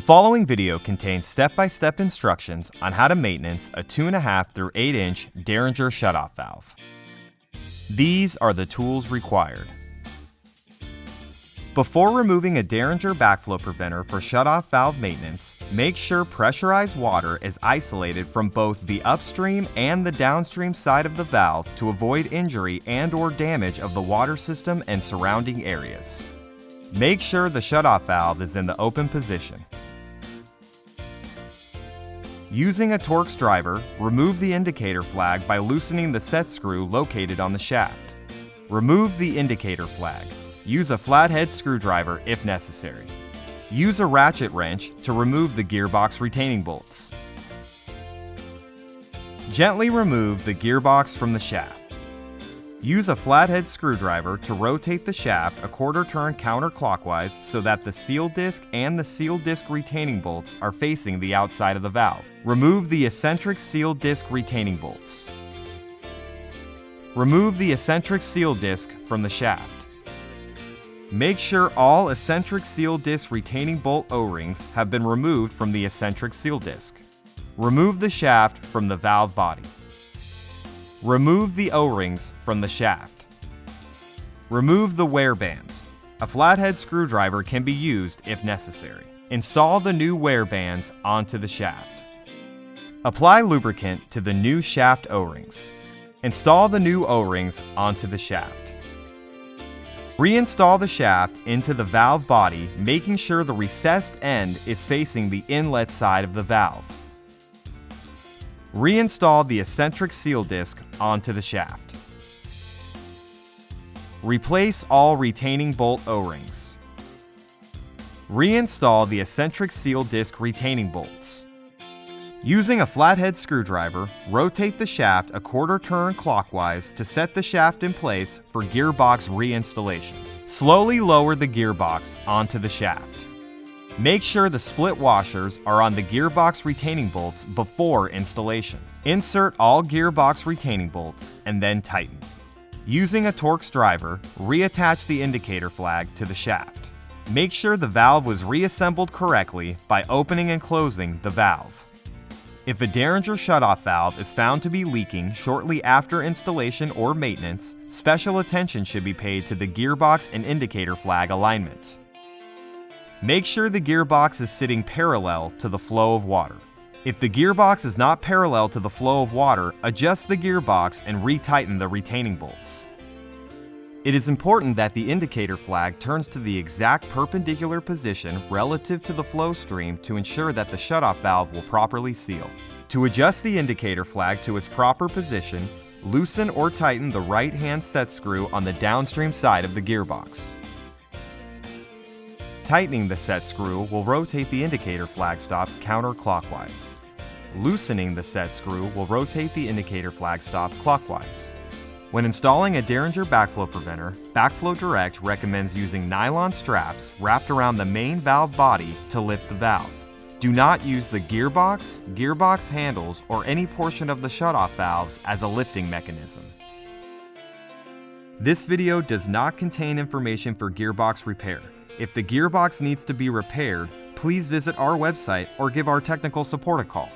following video contains step-by-step instructions on how to maintenance a 2.5 through 8-inch Deringer Shut Off Valve. These are the tools required. Before removing a Deringer backflow preventer for shut-off valve maintenance, make sure pressurized water is isolated from both the upstream and the downstream side of the valve to avoid injury and/or damage of the water system and surrounding areas. Make sure the shut-off valve is in the open position. Using a Torx driver, remove the indicator flag by loosening the set screw located on the shaft. Remove the indicator flag. Use a flathead screwdriver if necessary. Use a ratchet wrench to remove the gearbox retaining bolts. Gently remove the gearbox from the shaft. Use a flathead screwdriver to rotate the shaft a quarter turn counterclockwise so that the seal disc and the seal disc retaining bolts are facing the outside of the valve. Remove the eccentric seal disc retaining bolts. Remove the eccentric seal disc from the shaft. Make sure all eccentric seal disc retaining bolt O-rings have been removed from the eccentric seal disc. Remove the shaft from the valve body. Remove the O-rings from the shaft. Remove the wear bands. A flathead screwdriver can be used if necessary. Install the new wear bands onto the shaft. Apply lubricant to the new shaft O-rings. Install the new O-rings onto the shaft. Reinstall the shaft into the valve body, making sure the recessed end is facing the inlet side of the valve. Reinstall the eccentric seal disc onto the shaft. Replace all retaining bolt O-rings. Reinstall the eccentric seal disc retaining bolts. Using a flathead screwdriver, rotate the shaft a quarter turn clockwise to set the shaft in place for gearbox reinstallation. Slowly lower the gearbox onto the shaft. Make sure the split washers are on the gearbox retaining bolts before installation. Insert all gearbox retaining bolts and then tighten. Using a Torx driver, reattach the indicator flag to the shaft. Make sure the valve was reassembled correctly by opening and closing the valve. If a Deringer shutoff valve is found to be leaking shortly after installation or maintenance, special attention should be paid to the gearbox and indicator flag alignment. Make sure the gearbox is sitting parallel to the flow of water. If the gearbox is not parallel to the flow of water, adjust the gearbox and retighten the retaining bolts. It is important that the indicator flag turns to the exact perpendicular position relative to the flow stream to ensure that the shutoff valve will properly seal. To adjust the indicator flag to its proper position, loosen or tighten the right-hand set screw on the downstream side of the gearbox. Tightening the set screw will rotate the indicator flag stop counterclockwise. Loosening the set screw will rotate the indicator flag stop clockwise. When installing a Deringer backflow preventer, Backflow Direct recommends using nylon straps wrapped around the main valve body to lift the valve. Do not use the gearbox handles, or any portion of the shutoff valves as a lifting mechanism. This video does not contain information for gearbox repair. If the gearbox needs to be repaired, please visit our website or give our technical support a call.